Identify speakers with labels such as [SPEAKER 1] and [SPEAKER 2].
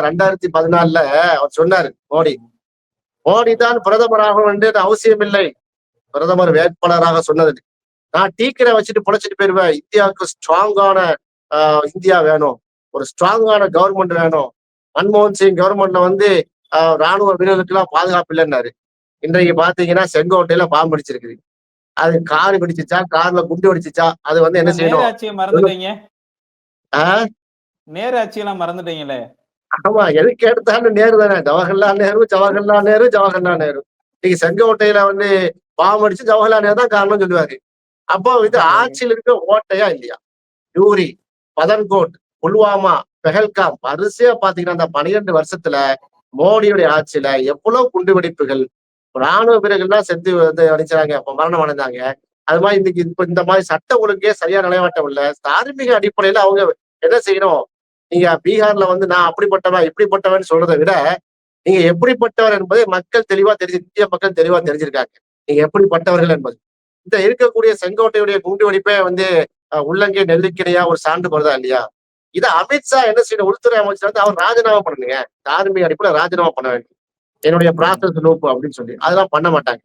[SPEAKER 1] 2014 அவர் சொன்னாரு மோடி தான் பிரதமராக வேண்டியது அவசியம் இல்லை. பிரதமர் வேட்பாளராக சொன்னது, நான் டீக்கரை வச்சுட்டு பொழைச்சிட்டு போயிருவேன். இந்தியாவுக்கு ஸ்ட்ராங்கான இந்தியா வேணும், ஒரு ஸ்ட்ராங்கான கவர்மெண்ட் வேணும். மன்மோகன் சிங் கவர்மெண்ட்ல வந்து ராணுவ வீரர்களுக்கு எல்லாம் பாதுகாப்பு இல்லைன்னாரு. இன்றைக்கு பாத்தீங்கன்னா செங்கோட்டையில பாம்பு அடிச்சிருக்குது. அது கார் வெடிச்சிச்சா, கார்ல குண்டு வெடிச்சிச்சா, அது வந்து என்ன செய்யணும்?
[SPEAKER 2] ஆட்சியை மறந்துட்டீங்க.
[SPEAKER 1] ஆஹ்
[SPEAKER 2] நேரு ஆட்சியெல்லாம் மறந்துட்டீங்களே.
[SPEAKER 1] ஆமா, எதுக்கு எடுத்தாலும் நேரு தானே. ஜவஹர்லால் நேரு, ஜவஹர்லால் நேரு, ஜவஹர்லால் நேரு. இன்னைக்கு செங்கோட்டையில வந்து பாம்பு அடிச்சு ஜவஹர்லால் நேரு தான் காரணம் சொல்லுவாரு. அப்போ இது ஆட்சியில் இருக்க ஓட்டையா இல்லையா? யூரி, பதன்கோட், புல்வாமா, பெஹல்காம், வரிசையா பாத்தீங்கன்னா அந்த 12 வருஷத்துல மோடியுடைய ஆட்சியில எவ்வளவு குண்டுவெடிப்புகள், ராணுவ வீரர்கள்லாம் செத்து வந்து அடிச்சாங்க, மரணம் அடைந்தாங்க. அது மாதிரி இன்னைக்கு இப்ப இந்த மாதிரி சட்ட ஒழுங்கே சரியா நிலையாட்டம் இல்ல. தார்மீக அடிப்படையில அவங்க என்ன செய்யணும்? நீங்க பீகார்ல வந்து நான் அப்படிப்பட்டவன் இப்படிப்பட்டவன் சொல்றதை விட, நீங்க எப்படிப்பட்டவர் என்பதை மக்கள் தெளிவா இந்திய மக்கள் தெளிவா தெரிஞ்சிருக்காங்க, நீங்க எப்படிப்பட்டவர்கள் என்பது. இந்த இருக்கக்கூடிய செங்கோட்டையுடைய குண்டு வெடிப்பே வந்து உள்ளங்கை நெல்லிக்கணையா ஒரு சான்று போறதா இல்லையா? இதை அமித்ஷா என்ன செய்யணும்? உள்துறை அமைச்சர் வந்து அவர் ராஜினாமா பண்ணுங்க, தார்மீக அடிப்படையில் ராஜினாமா பண்ண வேண்டும், என்னுடைய ப்ராசஸ் லூப் அப்படின்னு சொல்லி. அதெல்லாம் பண்ண மாட்டாங்க.